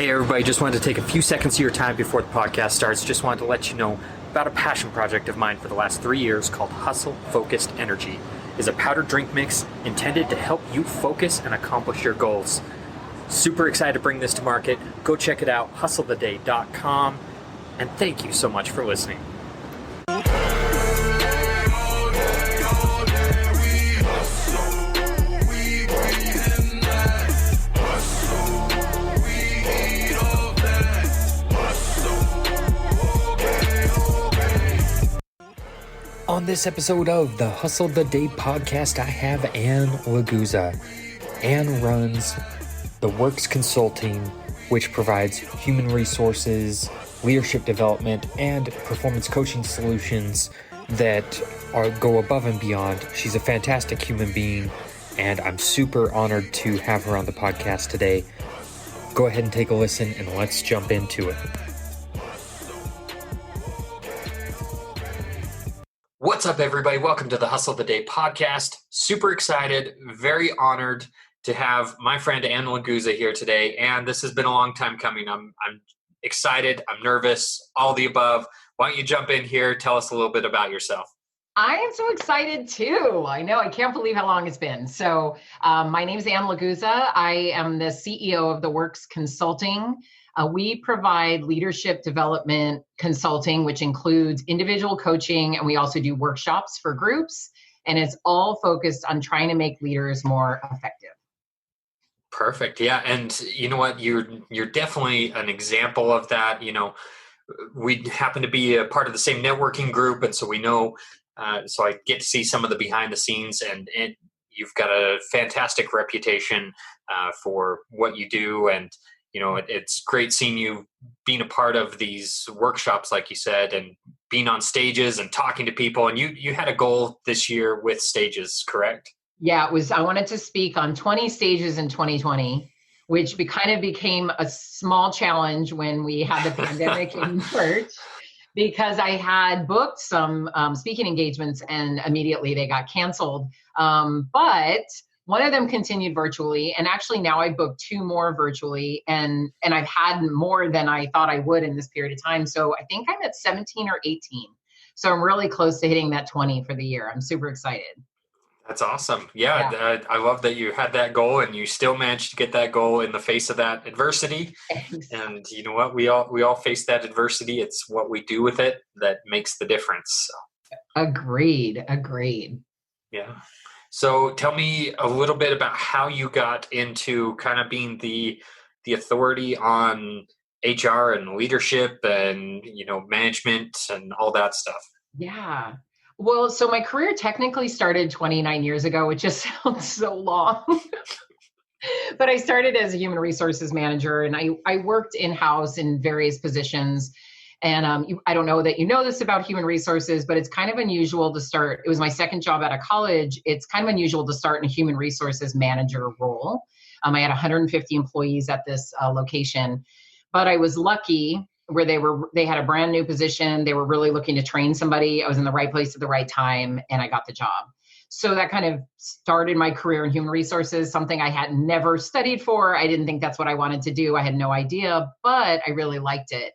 Hey everybody, just wanted to take a few seconds of your time before the podcast starts. Just wanted to let you know about a passion project of mine for the last 3 years called Hustle Focused Energy. It's a powdered drink mix intended to help you focus and accomplish your goals. Super excited to bring this to market. Go check it out, hustletheday.com. And thank you so much for listening. On this episode of the Hustle the Day podcast, I have Anne Laguzza. Anne runs the Works Consulting, which provides human resources, leadership development, and performance coaching solutions that go above and beyond. She's a fantastic human being, and I'm super honored to have her on the podcast today. Go ahead and take a listen, and let's jump into it. What's up, everybody? Welcome to the Hustle the Day podcast. Super excited, very honored to have my friend Anne Laguzza here today. And this has been a long time coming. I'm excited, I'm nervous, all the above. Why don't you jump in here, tell us a little bit about yourself. I am so excited too. I know, I can't believe how long it's been. So my name is Anne Laguzza. I am the CEO of the Works Consulting. We provide leadership development consulting, which includes individual coaching, and we also do workshops for groups. And it's all focused on trying to make leaders more effective. Perfect. Yeah. And you know what? You're definitely an example of that. You know, we happen to be a part of the same networking group. And so we know, so I get to see some of the behind the scenes, and you've got a fantastic reputation for what you do. And you know, it's great seeing you being a part of these workshops, like you said, and being on stages and talking to people. And you had a goal this year with stages, correct? Yeah, it was. I wanted to speak on 20 stages in 2020, which kind of became a small challenge when we had the pandemic in March, because I had booked some speaking engagements and immediately they got canceled. But one of them continued virtually, and actually now I booked 2 more virtually, and I've had more than I thought I would in this period of time. So I think I'm at 17 or 18. So I'm really close to hitting that 20 for the year. I'm super excited. That's awesome. Yeah. I love that you had that goal and you still managed to get that goal in the face of that adversity. Thanks. And you know what? We all face that adversity. It's what we do with it that makes the difference. So. Agreed. Yeah. So tell me a little bit about how you got into kind of being the authority on HR and leadership and, you know, management and all that stuff. Yeah. Well, so my career technically started 29 years ago, which just sounds so long. But I started as a human resources manager, and I worked in-house in various positions. And I don't know that you know this about human resources, but it's kind of unusual to start. It was my second job out of college. It's kind of unusual to start in a human resources manager role. I had 150 employees at this location, but I was lucky where they had a brand new position. They were really looking to train somebody. I was in the right place at the right time, and I got the job. So that kind of started my career in human resources, something I had never studied for. I didn't think that's what I wanted to do. I had no idea, but I really liked it.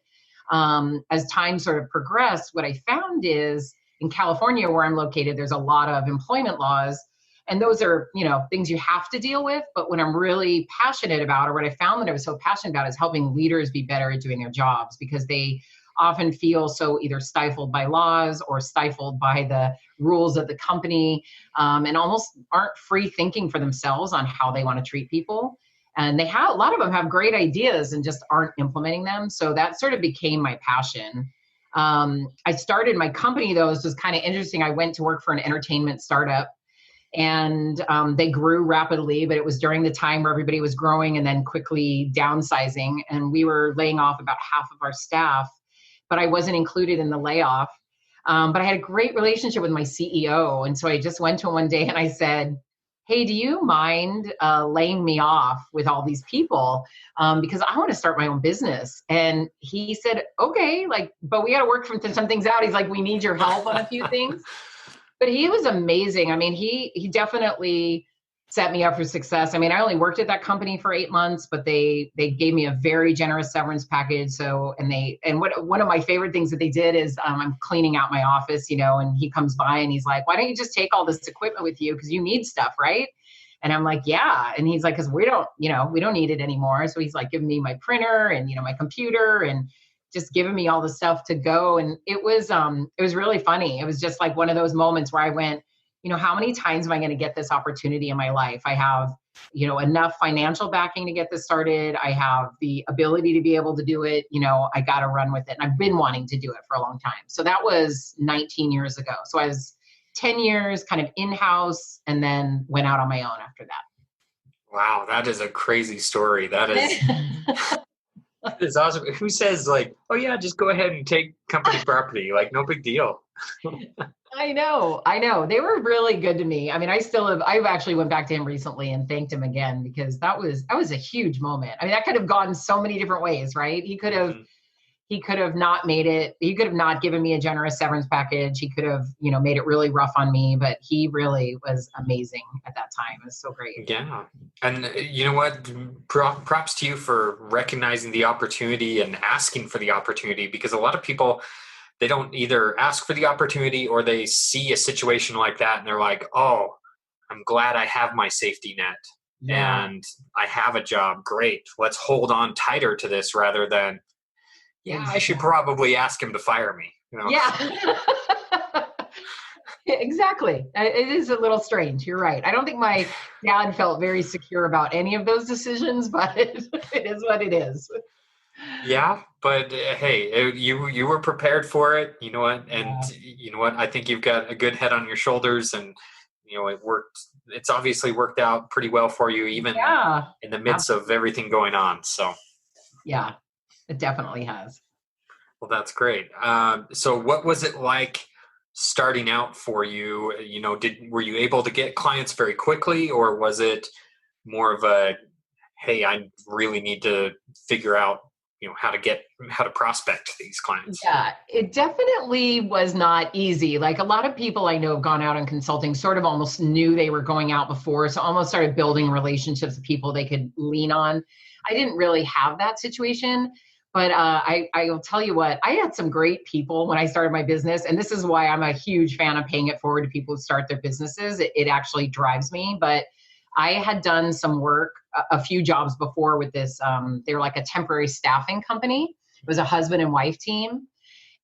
As time sort of progressed, what I found is in California, where I'm located, there's a lot of employment laws, and those are, you know, things you have to deal with. But what I'm really passionate about, or what I found that I was so passionate about, is helping leaders be better at doing their jobs, because they often feel so either stifled by laws or stifled by the rules of the company, and almost aren't free thinking for themselves on how they want to treat people. And a lot of them have great ideas and just aren't implementing them. So that sort of became my passion. I started my company, though. This was kind of interesting. I went to work for an entertainment startup, and they grew rapidly, but it was during the time where everybody was growing and then quickly downsizing. And we were laying off about half of our staff, but I wasn't included in the layoff. But I had a great relationship with my CEO. And so I just went to him one day and I said, hey, do you mind laying me off with all these people? Because I want to start my own business. And he said, okay, but we got to work some things out. He's like, we need your help on a few things. But he was amazing. I mean, he definitely set me up for success. I mean, I only worked at that company for 8 months, but they gave me a very generous severance package. So, one of my favorite things that they did is I'm cleaning out my office, and he comes by and he's like, why don't you just take all this equipment with you? Because you need stuff, right? And I'm like, yeah. And he's like, because we don't need it anymore. So he's like giving me my printer and, my computer and just giving me all the stuff to go. And it was really funny. It was just like one of those moments where I went, how many times am I going to get this opportunity in my life? I have, enough financial backing to get this started. I have the ability to be able to do it. I got to run with it. And I've been wanting to do it for a long time. So that was 19 years ago. So I was 10 years kind of in-house and then went out on my own after that. Wow. That is a crazy story. That is, that is awesome. Who says like, oh yeah, just go ahead and take company property. Like no big deal. I know. They were really good to me. I mean, I've actually went back to him recently and thanked him again because that was a huge moment. I mean, that could have gone so many different ways, right? He could have not made it. He could have not given me a generous severance package. He could have, made it really rough on me, but he really was amazing at that time. It was so great. Yeah. And you know what? Props to you for recognizing the opportunity and asking for the opportunity, because a lot of people, they don't either ask for the opportunity or they see a situation like that and they're like, oh, I'm glad I have my safety net and I have a job. Great. Let's hold on tighter to this rather than, I should probably ask him to fire me. Yeah. Exactly. It is a little strange. You're right. I don't think my dad felt very secure about any of those decisions, but it is what it is. Yeah, but hey, you were prepared for it, you know what? And you know what? I think you've got a good head on your shoulders, and it worked. It's obviously worked out pretty well for you, even in the midst of everything going on. So, yeah, it definitely has. Well, that's great. So, what was it like starting out for you? Were you able to get clients very quickly, or was it more of a, hey, I really need to figure out how to prospect these clients? Yeah, it definitely was not easy. Like a lot of people I know have gone out on consulting sort of almost knew they were going out before. So almost started building relationships with people they could lean on. I didn't really have that situation, but I will tell you what, I had some great people when I started my business. And this is why I'm a huge fan of paying it forward to people who start their businesses. It actually drives me. But I had done some work, a few jobs before with this. They were like a temporary staffing company. It was a husband and wife team.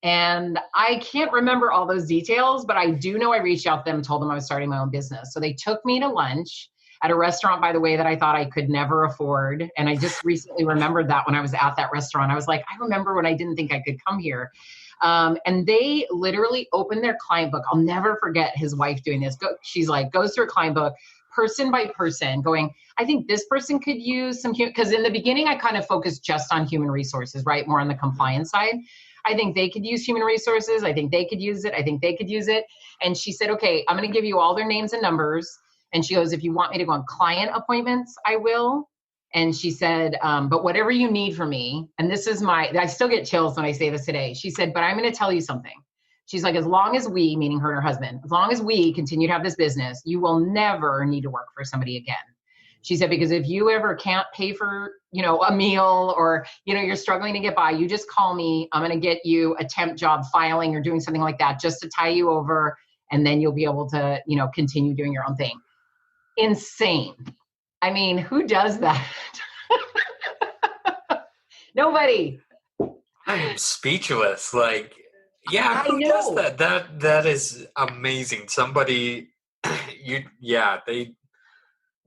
And I can't remember all those details, but I do know I reached out to them and told them I was starting my own business. So they took me to lunch at a restaurant, by the way, that I thought I could never afford. And I just recently remembered that when I was at that restaurant. I was like, I remember when I didn't think I could come here. And they literally opened their client book. I'll never forget his wife doing this. She's like, goes through a client book, person by person, going, I think this person could use some, because in the beginning, I kind of focused just on human resources, right? More on the compliance side. I think they could use human resources. I think they could use it. I think they could use it. And she said, okay, I'm going to give you all their names and numbers. And she goes, if you want me to go on client appointments, I will. And she said, but whatever you need from me, and this is I still get chills when I say this today. She said, but I'm going to tell you something. She's like, as long as we, meaning her and her husband, as long as we continue to have this business, you will never need to work for somebody again. She said, because if you ever can't pay for, a meal or, you're struggling to get by, you just call me. I'm going to get you a temp job filing or doing something like that just to tie you over. And then you'll be able to, continue doing your own thing. Insane. I mean, who does that? Nobody. I am speechless. Like, yeah, who does that? That is amazing. Somebody, they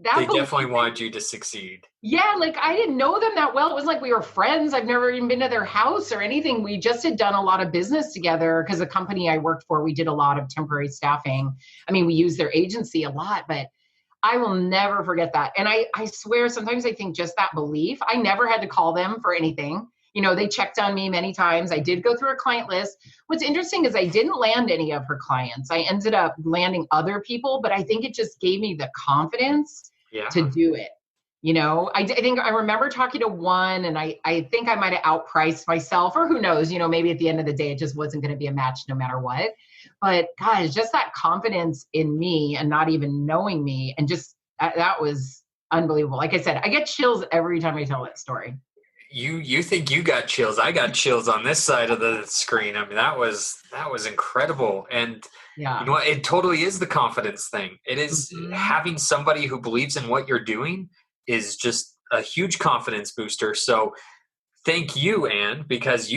definitely wanted you to succeed. Yeah, like I didn't know them that well. It was like we were friends. I've never even been to their house or anything. We just had done a lot of business together because the company I worked for, we did a lot of temporary staffing. I mean, we used their agency a lot, but I will never forget that. And I swear, sometimes I think just that belief, I never had to call them for anything. They checked on me many times. I did go through a client list. What's interesting is I didn't land any of her clients. I ended up landing other people, but I think it just gave me the confidence to do it. I think I remember talking to one and I think I might've outpriced myself, or who knows, maybe at the end of the day, it just wasn't going to be a match no matter what. But guys, just that confidence in me and not even knowing me and just That was unbelievable. Like I said, I get chills every time I tell that story. You think you got chills? I got chills on this side of the screen. I mean, that was incredible. And you Yeah. know what? It totally is the confidence thing. It is Mhm. having somebody who believes in what you're doing is just a huge confidence booster. So thank you, Anne, because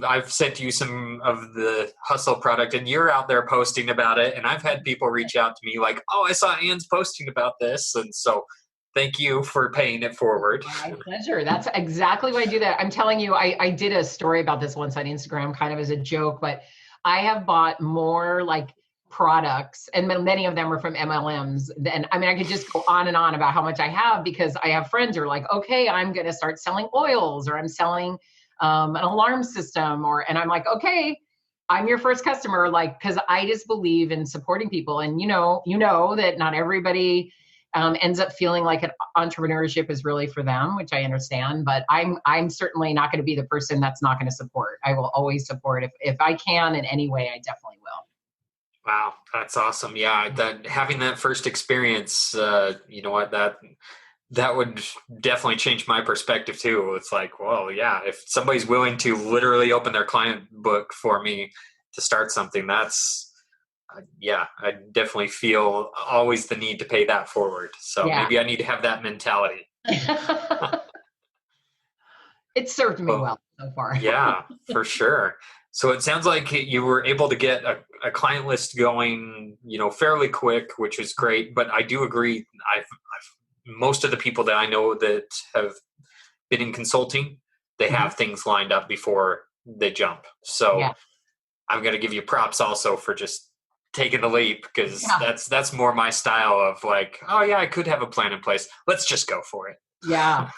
I've sent you some of the Hustle product and you're out there posting about it. And I've had people reach out to me like, oh, I saw Anne's posting about this. And so thank you for paying it forward. My pleasure. That's exactly why I do that. I'm telling you, I did a story about this once on Instagram, kind of as a joke, but I have bought more like products, and many of them are from MLMs. And I mean, I could just go on and on about how much I have, because I have friends who are like, okay, I'm going to start selling oils, or I'm selling an alarm system, and I'm like, okay, I'm your first customer, like, because I just believe in supporting people. And you know that not everybody ends up feeling like entrepreneurship is really for them, which I understand. But I'm certainly not going to be the person that's not going to support. I will always support if I can in any way. I definitely will. Wow, that's awesome. Yeah, that having that first experience, you know what, that would definitely change my perspective too. It's like, well, yeah, if somebody's willing to literally open their client book for me to start something, that's yeah, I definitely feel always the need to pay that forward. So Yeah. maybe I need to have that mentality. It served me Well, well so far. yeah, for sure. So it sounds like you were able to get a client list going, you know, fairly quick, which is great. But I do agree. Most of the people that I know that have been in consulting, they Mhm. have things lined up before they jump. So Yeah. I'm going to give you props also for just taking the leap, because Yeah. that's more my style of like, oh yeah, I could have a plan in place. Let's just go for it. Yeah.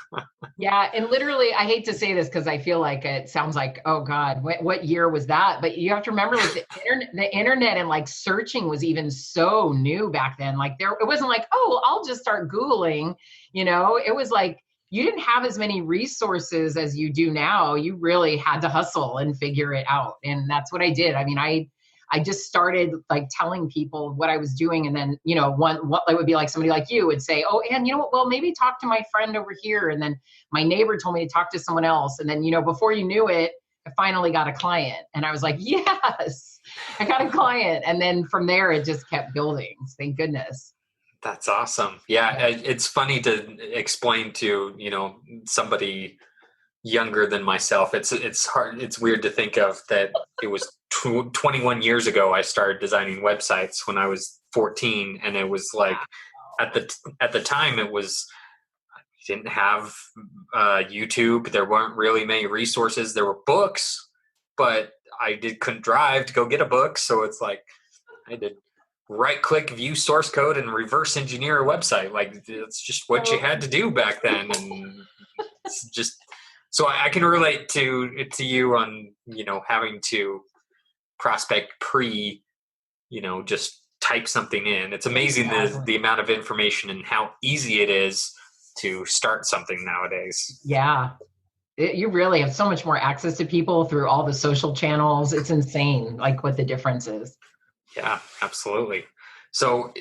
Yeah. And literally, I hate to say this because I feel like it sounds like, oh God, what year was that? But you have to remember, like the internet and like searching was even so new back then. Like it wasn't like, oh, I'll just start Googling, it was like, you didn't have as many resources as you do now. You really had to hustle and figure it out. And that's what I did. I mean, I just started like telling people what I was doing. And then, what it would be like somebody like you would say, oh, and you know what, well, maybe talk to my friend over here. And then my neighbor told me to talk to someone else. And then, before you knew it, I finally got a client. And I was like, yes, I got a client. And then from there, it just kept building. Thank goodness. That's awesome. Yeah, it's funny to explain to, somebody younger than myself. It's hard. It's weird to think of that it was 21 years ago I started designing websites when I was 14, and it was like at the time it was didn't have YouTube. There weren't really many resources. There were books, but couldn't drive to go get a book, so it's like I did right click, view source code, and reverse engineer a website. Like it's just what you had to do back then, and it's just so I can relate to you on having to prospect just type something in. It's amazing the amount of information and how easy it is to start something nowadays. Yeah. You really have so much more access to people through all the social channels. It's insane, like what the difference is. Yeah, absolutely. So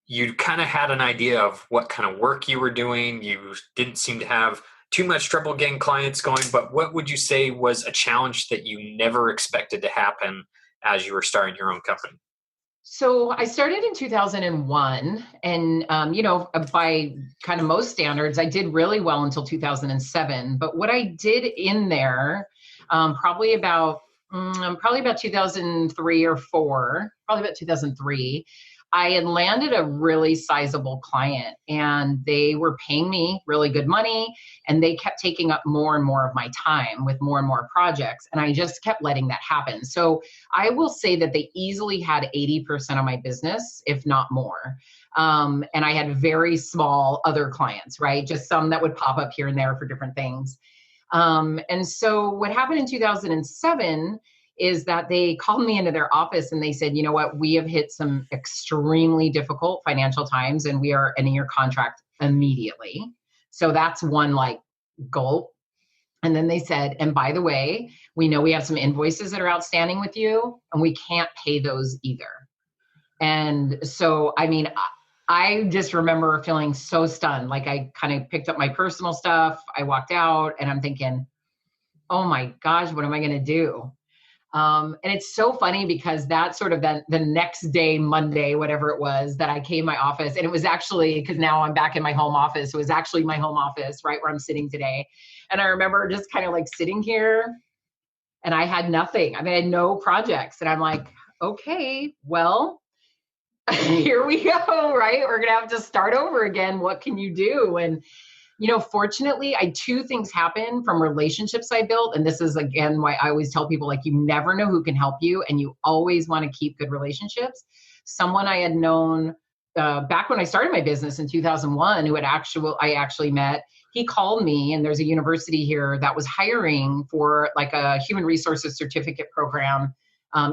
you kind of had an idea of what kind of work you were doing. You didn't seem to have too much trouble getting clients going, but what would you say was a challenge that you never expected to happen as you were starting your own company? So I started in 2001, and by kind of most standards, I did really well until 2007. But what I did in there, probably about 2003 or four, probably about 2003, I had landed a really sizable client, and they were paying me really good money, and they kept taking up more and more of my time with more and more projects, and I just kept letting that happen. So I will say that they easily had 80% of my business, if not more. And I had very small other clients, right? Just some that would pop up here and there for different things. And so what happened in 2007 is that they called me into their office and they said, you know what, we have hit some extremely difficult financial times and we are ending your contract immediately. So that's one like gulp. And then they said, and by the way, we know we have some invoices that are outstanding with you and we can't pay those either. And so, I mean, I just remember feeling so stunned. Like I kind of picked up my personal stuff. I walked out and I'm thinking, oh my gosh, what am I going to do? And it's so funny because that's sort of the next day, Monday, whatever it was, that I came to my office. And it was actually, because now I'm back in my home office. It was actually my home office right where I'm sitting today. And I remember just kind of like sitting here and I had nothing. I mean, I had no projects. And I'm like, okay, well, here we go, right? We're going to have to start over again. What can you do? And fortunately, two things happen from relationships I built. And this is, again, why I always tell people, like, you never know who can help you, and you always want to keep good relationships. Someone I had known back when I started my business in 2001, who I actually met, he called me, and there's a university here that was hiring for like a human resources certificate program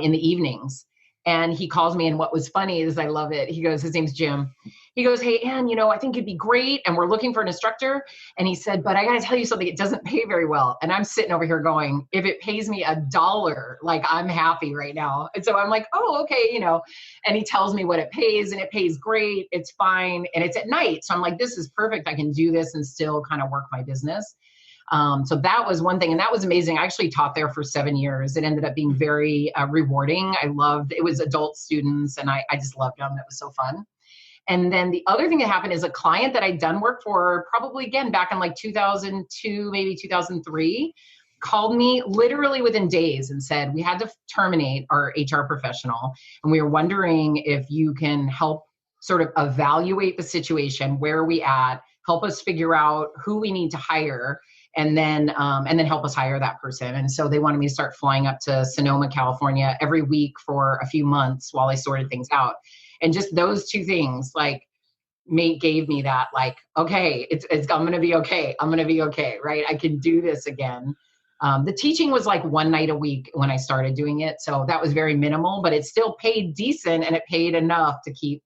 in the evenings. And he calls me, and what was funny is, I love it. He goes, his name's Jim. He goes, hey, Anne, I think you'd be great. And we're looking for an instructor. And he said, but I got to tell you something, it doesn't pay very well. And I'm sitting over here going, if it pays me $1, like, I'm happy right now. And so I'm like, oh, okay, and he tells me what it pays, and it pays great. It's fine. And it's at night. So I'm like, this is perfect. I can do this and still kind of work my business. So that was one thing. And that was amazing. I actually taught there for 7 years. It ended up being very rewarding. It was adult students, and I just loved them. It was so fun. And then the other thing that happened is a client that I'd done work for probably, again, back in like 2002, maybe 2003, called me literally within days and said, we had to terminate our HR professional. And we were wondering if you can help sort of evaluate the situation, where are we at, help us figure out who we need to hire, and then help us hire that person. And so they wanted me to start flying up to Sonoma, California every week for a few months while I sorted things out. And just those two things, like, gave me that, like, okay, I'm going to be okay. I'm going to be okay, right? I can do this again. The teaching was like one night a week when I started doing it. So that was very minimal, but it still paid decent, and it paid enough to keep,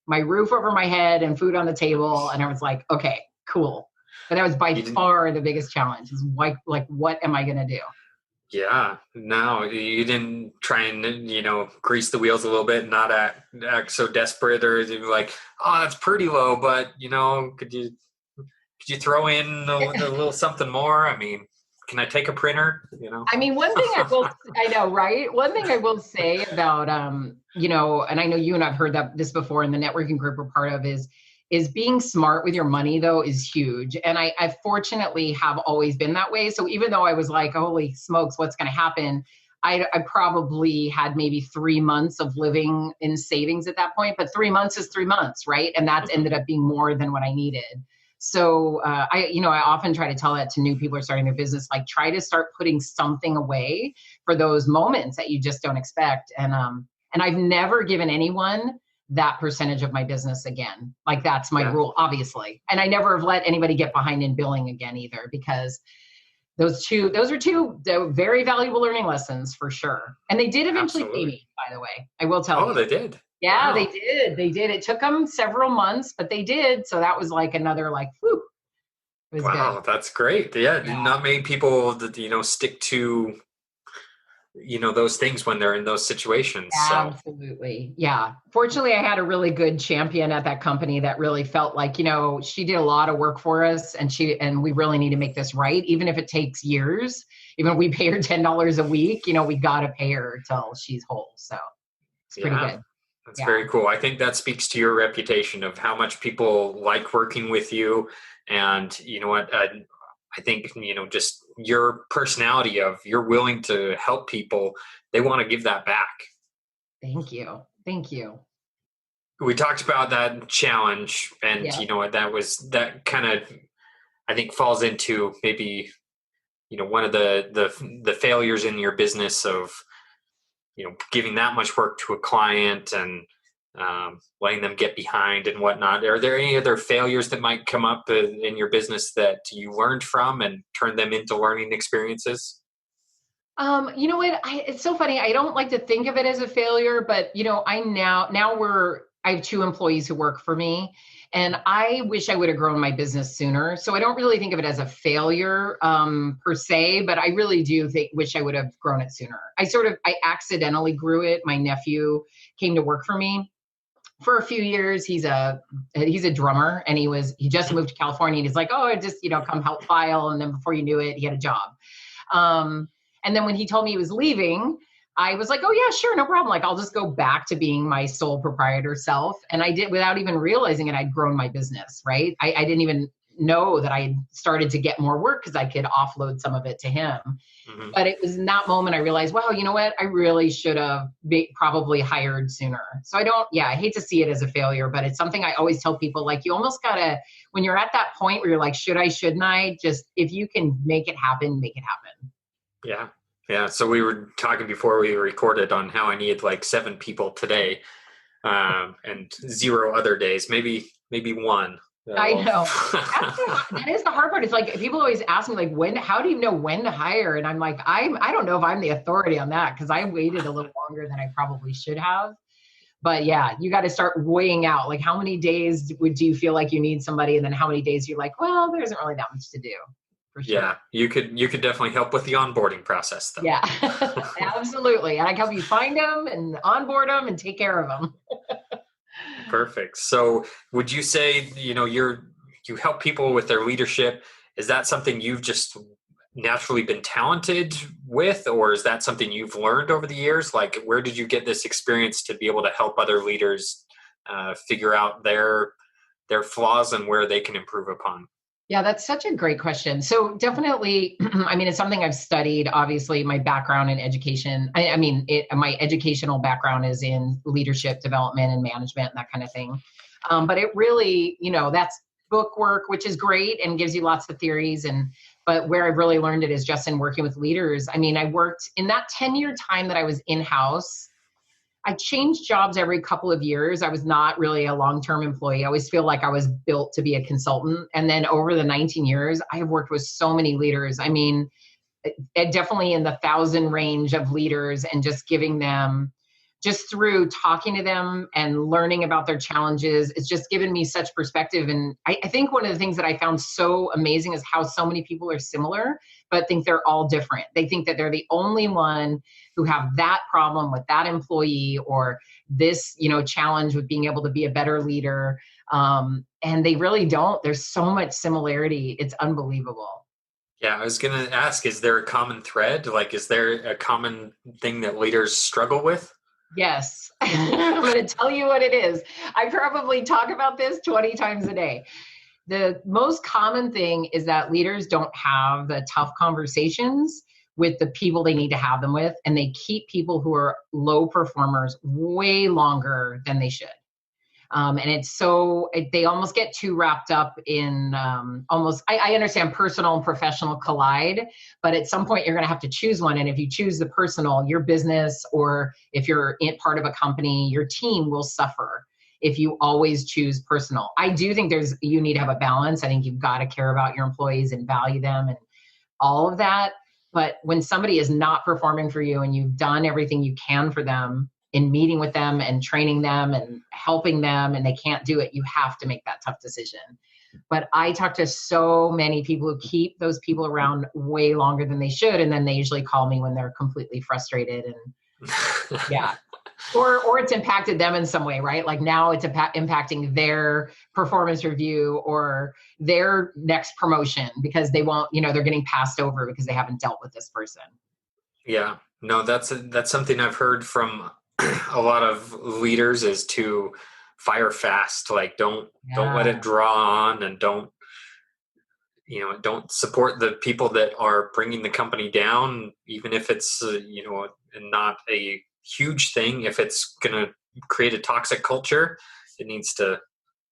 my roof over my head and food on the table. And I was like, okay, cool. But that was by far the biggest challenge, is like, what am I going to do? Yeah, no, you didn't try and, grease the wheels a little bit, not act so desperate, or like, oh, that's pretty low, but, could you throw in a little something more? I mean, can I take a printer? I mean, one thing I know, right? One thing I will say about, and I know you and I've heard this before in the networking group we're part of, is being smart with your money, though, is huge. And I fortunately have always been that way. So even though I was like, holy smokes, what's going to happen? I probably had maybe 3 months of living in savings at that point, but 3 months is 3 months, right? And that ended up being more than what I needed. So I often try to tell that to new people who are starting their business, like, try to start putting something away for those moments that you just don't expect. And I've never given anyone that percentage of my business again. Like, that's my rule, obviously. And I never have let anybody get behind in billing again either, because those are two very valuable learning lessons for sure. And they did eventually pay me, by the way. I will tell you. Oh, they did? Yeah, Wow. They did. They did. It took them several months, but they did. So that was like another, like, whew. It was Wow, good. that's great. Yeah, not many people that, stick to, those things when they're in those situations. So. Absolutely. Yeah. Fortunately, I had a really good champion at that company that really felt like, she did a lot of work for us, and we really need to make this right. Even if it takes years, even if we pay her $10 a week, we got to pay her till she's whole. So it's pretty good. That's very cool. I think that speaks to your reputation of how much people like working with you. And you know what? I think, just your personality of you're willing to help people. They want to give that back. Thank you. Thank you. We talked about that challenge, and you know what, that kind of, I think, falls into maybe, one of the failures in your business of, giving that much work to a client and letting them get behind and whatnot. Are there any other failures that might come up in your business that you learned from and turned them into learning experiences? You know what? It's so funny. I don't like to think of it as a failure, but I have 2 employees who work for me, and I wish I would have grown my business sooner. So I don't really think of it as a failure per se, but I really do wish I would have grown it sooner. I accidentally grew it. My nephew came to work for me for a few years. He's a drummer, and he just moved to California, and he's like, oh, I just, come help file. And then before you knew it, he had a job. And then when he told me he was leaving, I was like, oh yeah, sure, no problem. Like, I'll just go back to being my sole proprietor self. And I did, without even realizing it, I'd grown my business, right? I didn't even know that I started to get more work because I could offload some of it to him. Mm-hmm. But it was in that moment I realized, wow, you know what? I really should have probably hired sooner. So I hate to see it as a failure, but it's something I always tell people, like, you almost gotta, when you're at that point where you're like, should I, shouldn't I? Just, if you can make it happen, make it happen. Yeah. Yeah. So we were talking before we recorded on how I need like 7 people today, and 0 other days, maybe one. I know. That is the hard part. It's like, people always ask me, like, how do you know when to hire? And I'm like, I don't know if I'm the authority on that, because I waited a little longer than I probably should have. But yeah, you got to start weighing out, like, how many days do you feel like you need somebody? And then how many days you're like, well, there isn't really that much to do. For sure. Yeah, you could definitely help with the onboarding process, though. Yeah, absolutely. And I can help you find them and onboard them and take care of them. Perfect. So would you say, you help people with their leadership? Is that something you've just naturally been talented with, or is that something you've learned over the years? Like, where did you get this experience to be able to help other leaders figure out their flaws and where they can improve upon? Yeah, that's such a great question. So definitely, I mean, it's something I've studied. Obviously, my background in education, my educational background is in leadership development and management and that kind of thing. But it really, that's book work, which is great and gives you lots of theories. But where I've really learned it is just in working with leaders. I mean, I worked in that 10-year time that I was in-house. I changed jobs every couple of years. I was not really a long-term employee. I always feel like I was built to be a consultant. And then over the 19 years, I have worked with so many leaders. I mean, definitely in the 1,000 range of leaders, and just giving them, just through talking to them and learning about their challenges, it's just given me such perspective. And I think one of the things that I found so amazing is how so many people are similar, but think they're all different. They think that they're the only one who have that problem with that employee, or this, challenge with being able to be a better leader. And they really don't. There's so much similarity. It's unbelievable. Yeah, I was going to ask, is there a common thread? Like, is there a common thing that leaders struggle with? Yes. I'm going to tell you what it is. I probably talk about this 20 times a day. The most common thing is that leaders don't have the tough conversations with the people they need to have them with, and they keep people who are low performers way longer than they should. And they almost get too wrapped up in I understand personal and professional collide, but at some point you're going to have to choose one. And if you choose the personal, your business, or if you're part of a company, your team will suffer if you always choose personal. I do think you need to have a balance. I think you've got to care about your employees and value them and all of that. But when somebody is not performing for you and you've done everything you can for them in meeting with them and training them and helping them, and they can't do it, you have to make that tough decision. But I talk to so many people who keep those people around way longer than they should. And then they usually call me when they're completely frustrated. And yeah. Or it's impacted them in some way, right? Like now it's impacting their performance review or their next promotion, because they won't, they're getting passed over because they haven't dealt with this person. Yeah, no, that's something I've heard from a lot of leaders, is to fire fast. Like don't let it draw on, and don't support the people that are bringing the company down, even if it's not a huge thing. If it's going to create a toxic culture, it needs to go.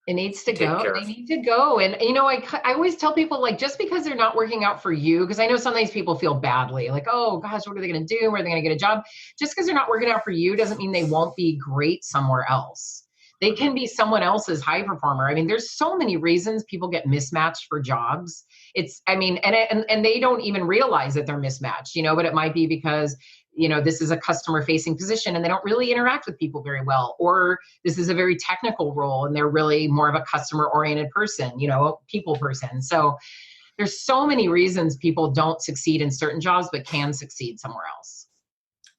They need to go. And, I always tell people, like, just because they're not working out for you, because I know sometimes people feel badly, like, oh gosh, what are they going to do? Where are they going to get a job? Just because they're not working out for you doesn't mean they won't be great somewhere else. They can be someone else's high performer. I mean, there's so many reasons people get mismatched for jobs. And they don't even realize that they're mismatched, but it might be because this is a customer facing position and they don't really interact with people very well, or this is a very technical role and they're really more of a customer oriented person, people person. So there's so many reasons people don't succeed in certain jobs, but can succeed somewhere else.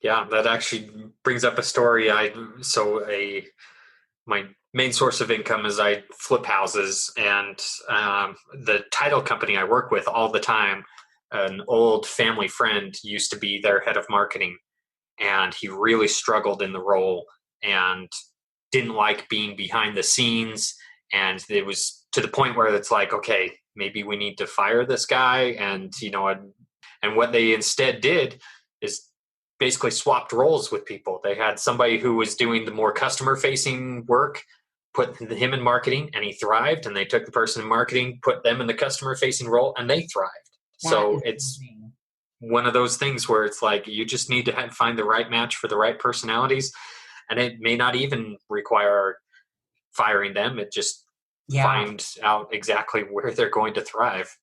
Yeah, that actually brings up a story. My main source of income is I flip houses, and the title company I work with all the time, an old family friend used to be their head of marketing, and he really struggled in the role and didn't like being behind the scenes. And it was to the point where it's like, okay, maybe we need to fire this guy. And, and what they instead did is basically swapped roles with people. They had somebody who was doing the more customer facing work, put him in marketing, and he thrived. And they took the person in marketing, put them in the customer facing role, and they thrived. So it's one of those things where it's like, you just need to find the right match for the right personalities. And it may not even require firing them. It just find out exactly where they're going to thrive.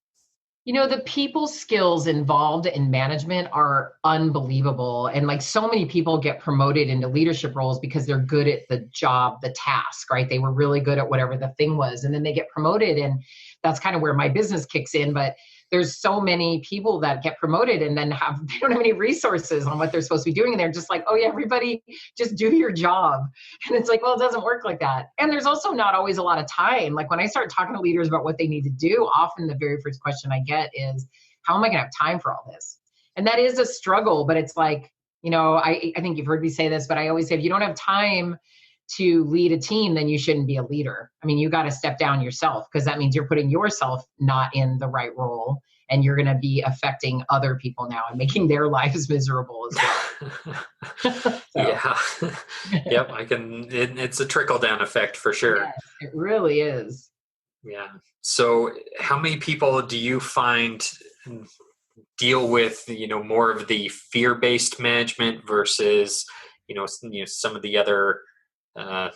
The people skills involved in management are unbelievable. And like so many people get promoted into leadership roles because they're good at the job, the task, right? They were really good at whatever the thing was. And then they get promoted. And that's kind of where my business kicks in. But there's so many people that get promoted and then they don't have any resources on what they're supposed to be doing. And they're just like, oh yeah, everybody just do your job. And it's like, well, it doesn't work like that. And there's also not always a lot of time. Like when I start talking to leaders about what they need to do, often the very first question I get is, how am I going to have time for all this? And that is a struggle, but it's like, I think you've heard me say this, but I always say, if you don't have time to lead a team, then you shouldn't be a leader. I mean, you got to step down yourself, because that means you're putting yourself not in the right role, and you're going to be affecting other people now and making their lives miserable as well. Yeah. Yep. It's a trickle down effect for sure. Yes, it really is. Yeah. So how many people do you find deal with, more of the fear-based management versus, some of the other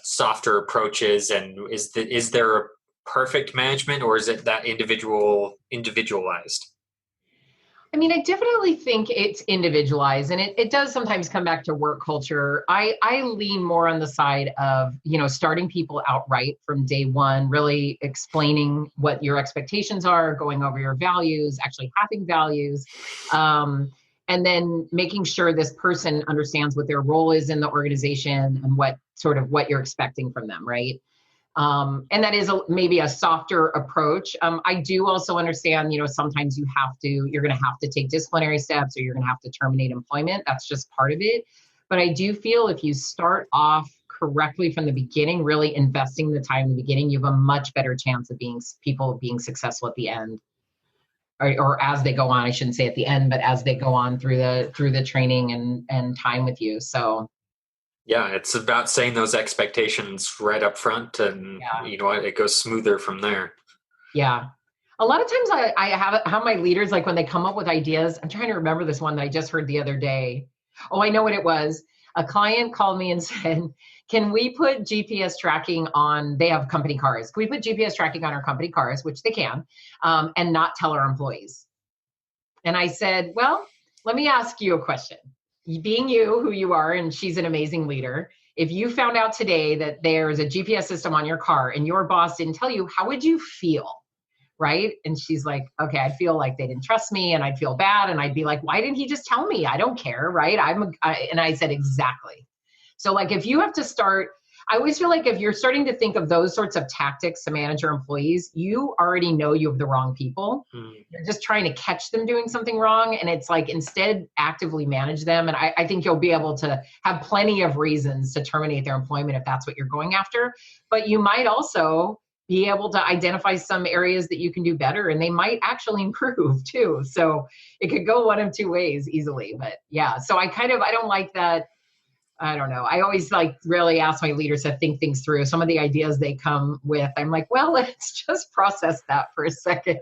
softer approaches? And is there a perfect management, or is it that individualized? I mean, I definitely think it's individualized, and it does sometimes come back to work culture. I lean more on the side of, starting people out right from day one, really explaining what your expectations are, going over your values, actually having values, and then making sure this person understands what their role is in the organization and what you're expecting from them, right? And that is maybe a softer approach. I do also understand, sometimes you're going to have to take disciplinary steps, or you're going to have to terminate employment. That's just part of it. But I do feel if you start off correctly from the beginning, really investing the time in the beginning, you have a much better chance of people being successful at the end, or as they go on. I shouldn't say at the end, but as they go on through the training and time with you. So. Yeah, it's about setting those expectations right up front, and it goes smoother from there. Yeah. A lot of times I have my leaders, like when they come up with ideas, I'm trying to remember this one that I just heard the other day. Oh, I know what it was. A client called me and said, can we put GPS tracking on, they have company cars. Can we put GPS tracking on our company cars, which they can, and not tell our employees? And I said, well, let me ask you a question. Being you, who you are, and she's an amazing leader, if you found out today that there's a GPS system on your car and your boss didn't tell you, how would you feel? Right? And she's like, okay, I'd feel like they didn't trust me, and I'd feel bad. And I'd be like, why didn't he just tell me? I don't care. Right? And I said, exactly. So like, if you have to start, I always feel like if you're starting to think of those sorts of tactics to manage your employees, you already know you have the wrong people. You're just trying to catch them doing something wrong. And it's like, instead, actively manage them. And I think you'll be able to have plenty of reasons to terminate their employment if that's what you're going after. But you might also be able to identify some areas that you can do better, and they might actually improve too. So it could go one of two ways easily. But yeah, so I don't like that. I don't know. I always really ask my leaders to think things through. Some of the ideas they come with, I'm like, well, let's just process that for a second.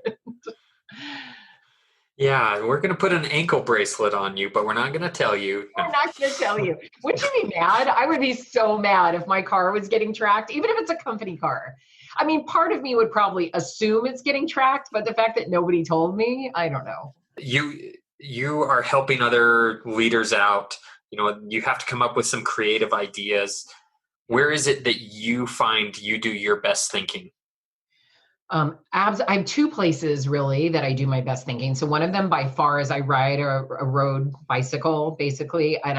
Yeah, we're going to put an ankle bracelet on you, but we're not going to tell you. I'm not going to tell you. Would you be mad? I would be so mad if my car was getting tracked, even if it's a company car. I mean, part of me would probably assume it's getting tracked, but the fact that nobody told me, I don't know. You are helping other leaders out. You have to come up with some creative ideas. Where is it that you find you do your best thinking? I have two places really that I do my best thinking. So one of them by far is I ride a road bicycle basically. And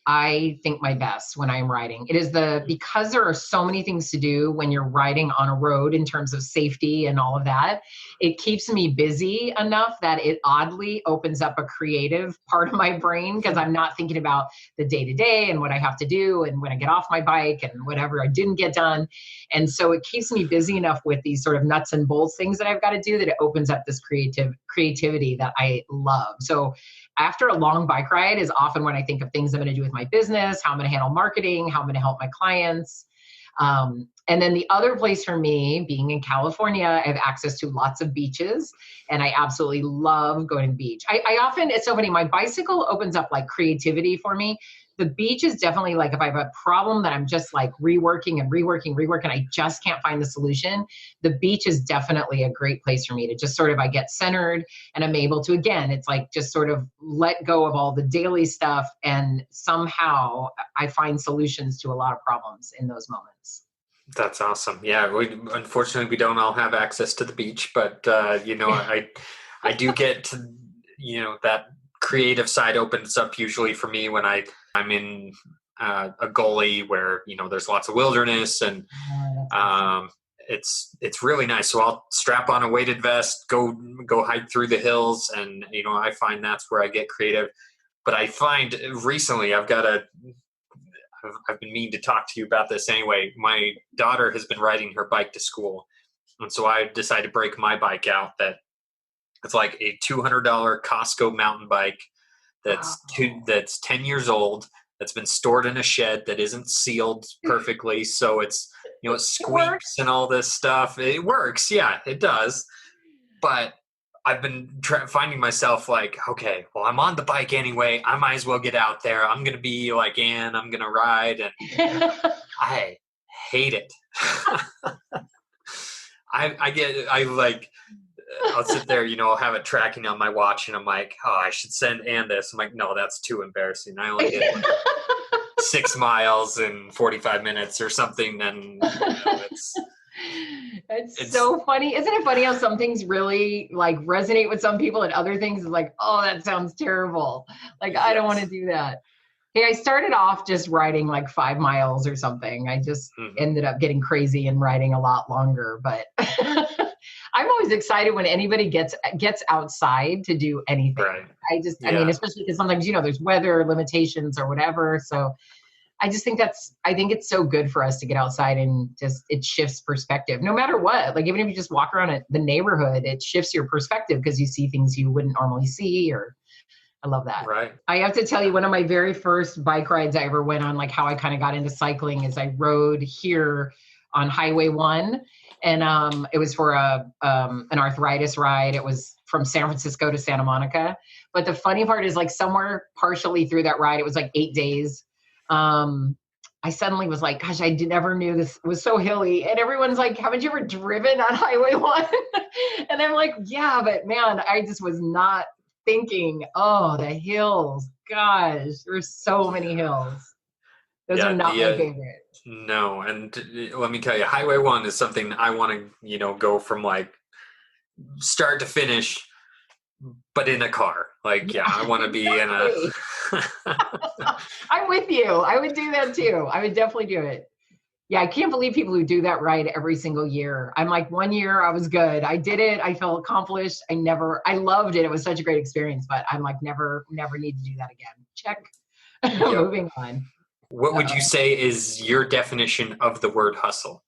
I think my best when I'm riding. It is because there are so many things to do when you're riding on a road in terms of safety and all of that, it keeps me busy enough that it oddly opens up a creative part of my brain because I'm not thinking about the day to day and what I have to do and when I get off my bike and whatever I didn't get done. And so it keeps me busy enough with these sort of nuts and bolts things that I've got to do that it opens up this creativity that I love. So after a long bike ride is often when I think of things I'm going to do with my business, how I'm going to handle marketing, how I'm going to help my clients. And then the other place for me, being in California, I have access to lots of beaches, and I absolutely love going to the beach. I often, it's so funny, my bicycle opens up like creativity for me. The beach is definitely like if I have a problem that I'm just like reworking, I just can't find the solution. The beach is definitely a great place for me to just sort of, I get centered and I'm able to, again, it's like just sort of let go of all the daily stuff. And somehow I find solutions to a lot of problems in those moments. That's awesome. Yeah. Unfortunately, we don't all have access to the beach, but, I do get to, that creative side opens up usually for me when I'm in a gully where, there's lots of wilderness and Awesome. it's really nice. So I'll strap on a weighted vest, go hike through the hills. And, I find that's where I get creative. But I find recently I've been meaning to talk to you about this anyway. My daughter has been riding her bike to school. And so I decided to break my bike out. That it's like a $200 Costco mountain bike that's 10 years old, that's been stored in a shed that isn't sealed perfectly. So it's, it squeaks and all this stuff. It works. Yeah, it does. But I've been finding myself like, okay, well, I'm on the bike anyway. I might as well get out there. I'm going to be like Anne. I'm going to ride. And I hate it. I'll sit there, I'll have it tracking on my watch and I'm like, oh, I should send Anne this. I'm like, no, that's too embarrassing. I only did 6 miles in 45 minutes or something. Then it's so funny. Isn't it funny how some things really like resonate with some people and other things is like, oh, that sounds terrible. Like, I don't want to do that. Hey, I started off just riding like 5 miles or something. I just ended up getting crazy and riding a lot longer, but I'm always excited when anybody gets outside to do anything. Right. I mean, especially because sometimes, there's weather limitations or whatever. So I just think I think it's so good for us to get outside and just, it shifts perspective no matter what. Like even if you just walk around the neighborhood, it shifts your perspective because you see things you wouldn't normally see. Or I love that. Right. I have to tell you, one of my very first bike rides I ever went on, like how I kind of got into cycling, is I rode here on Highway 1. And it was for an arthritis ride. It was from San Francisco to Santa Monica. But the funny part is like somewhere partially through that ride, it was like 8 days. I suddenly was like, gosh, I never knew this was so hilly. And everyone's like, haven't you ever driven on Highway 1? And I'm like, yeah, but man, I just was not thinking, oh, the hills. Gosh, there's so many hills. Those are not my favorite. No. And let me tell you, Highway 1 is something I want to, go from like start to finish, but in a car. Like, I want to be in a... I'm with you. I would do that too. I would definitely do it. Yeah, I can't believe people who do that ride every single year. I'm like, 1 year I was good. I did it. I felt accomplished. I loved it. It was such a great experience, but I'm like, never need to do that again. Check. Moving on. What would you say is your definition of the word hustle?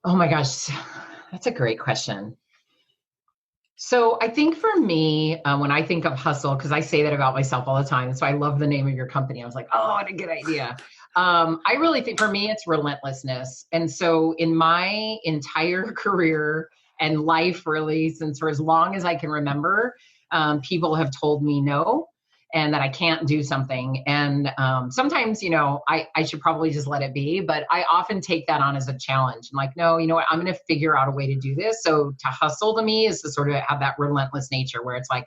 Oh my gosh, that's a great question. So I think for me, when I think of hustle, because I say that about myself all the time, so I love the name of your company. I was like, oh, what a good idea. I really think for me, it's relentlessness. And so in my entire career and life, really, since for as long as I can remember, people have told me no, and that I can't do something. And sometimes, I should probably just let it be, but I often take that on as a challenge. I'm like, no, you know what, I'm going to figure out a way to do this. So to hustle to me is to sort of have that relentless nature where it's like,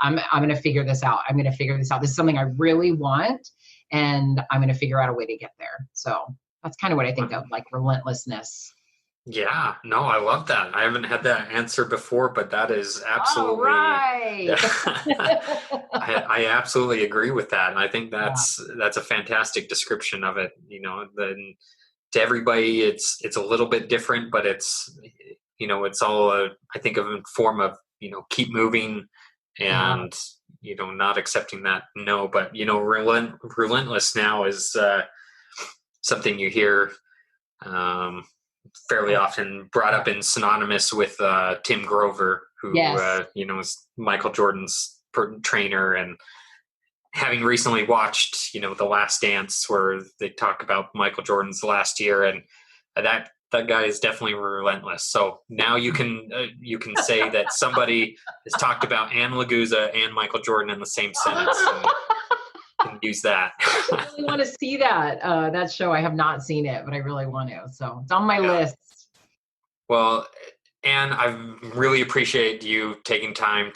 I'm going to figure this out. I'm going to figure this out. This is something I really want, and I'm going to figure out a way to get there. So that's kind of what I think of, like relentlessness. Yeah, no, I love that. I haven't had that answer before, but that is All absolutely, right. I absolutely agree with that. And I think Yeah. that's a fantastic description of it. Then to everybody, it's a little bit different, but it's all I think of a form of, keep moving Yeah. and, not accepting that no, but, relentless now is something you hear um, fairly often brought Yeah. up in synonymous with Tim Grover, who Yes. is Michael Jordan's trainer, and having recently watched The Last Dance, where they talk about Michael Jordan's last year, and that guy is definitely relentless. So now you can say that somebody has talked about Anne Laguzza and Michael Jordan in the same sentence, and can use that. I really want to see that show. I have not seen it, but I really want to. So it's on my Yeah. list. Well, Anne, I really appreciate you taking time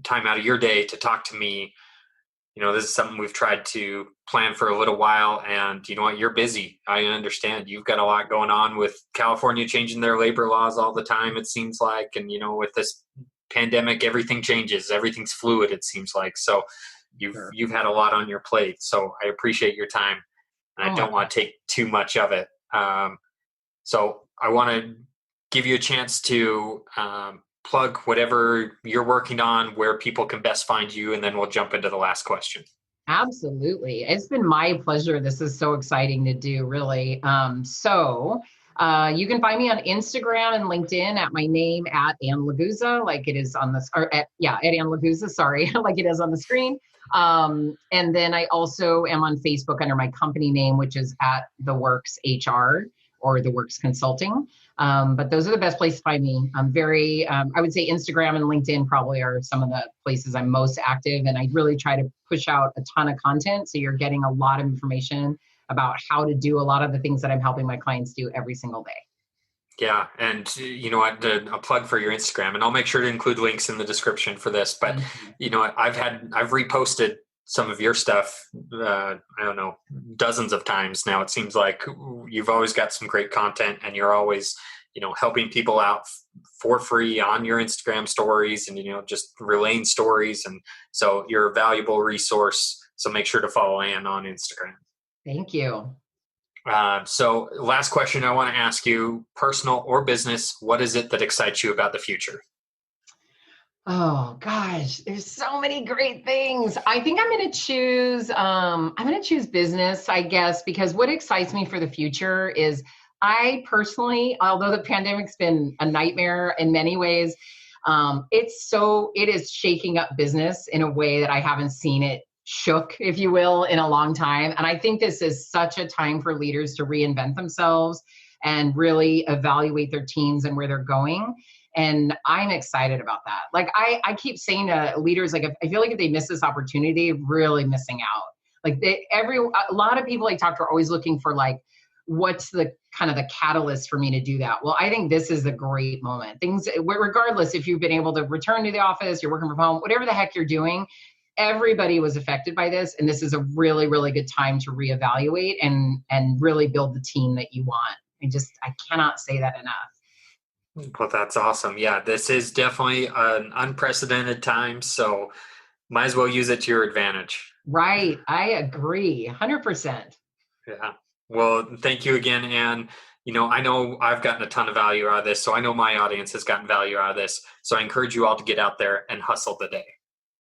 out of your day to talk to me. This is something we've tried to plan for a little while, and you know what? You're busy. I understand. You've got a lot going on with California changing their labor laws all the time, it seems like. And, with this pandemic, everything changes. Everything's fluid, it seems like. So Sure. you've had a lot on your plate. So I appreciate your time, and Oh I my don't want to take too much of it. So I want to give you a chance to plug whatever you're working on, where people can best find you, and then we'll jump into the last question. Absolutely. It's been my pleasure. This is so exciting to do, really. You can find me on Instagram and LinkedIn at my name at Anne Laguzza, like it is on at Anne Laguzza, sorry, like it is on the screen. And then I also am on Facebook under my company name, which is at The Works HR or The Works Consulting. But those are the best places to find me. I'm I would say Instagram and LinkedIn probably are some of the places I'm most active. And I really try to push out a ton of content. So you're getting a lot of information about how to do a lot of the things that I'm helping my clients do every single day. Yeah, and you know what? A plug for your Instagram, and I'll make sure to include links in the description for this. But Thank you. you know what? I've reposted some of your stuff. I don't know, dozens of times now. It seems like you've always got some great content, and you're always helping people out for free on your Instagram stories, and just relaying stories. And so you're a valuable resource. So make sure to follow Anne on Instagram. Thank you. So last question I want to ask you, personal or business, what is it that excites you about the future? Oh gosh, there's so many great things. I think I'm going to choose business, I guess, because what excites me for the future is I personally, although the pandemic's been a nightmare in many ways, it is shaking up business in a way that I haven't seen it shook, if you will, in a long time. And I think this is such a time for leaders to reinvent themselves and really evaluate their teams and where they're going. And I'm excited about that. Like I keep saying to leaders, like I feel like if they miss this opportunity, they're really missing out. Like a lot of people I talk to are always looking for like, what's the kind of the catalyst for me to do that? Well, I think this is a great moment. Things, regardless if you've been able to return to the office, you're working from home, whatever the heck you're doing, everybody was affected by this. And this is a really, really good time to reevaluate and really build the team that you want. I cannot say that enough. Well, that's awesome. Yeah, this is definitely an unprecedented time, so might as well use it to your advantage. Right. I agree. 100%. Yeah. Well, thank you again, Anne. I know I've gotten a ton of value out of this, so I know my audience has gotten value out of this. So I encourage you all to get out there and hustle the day.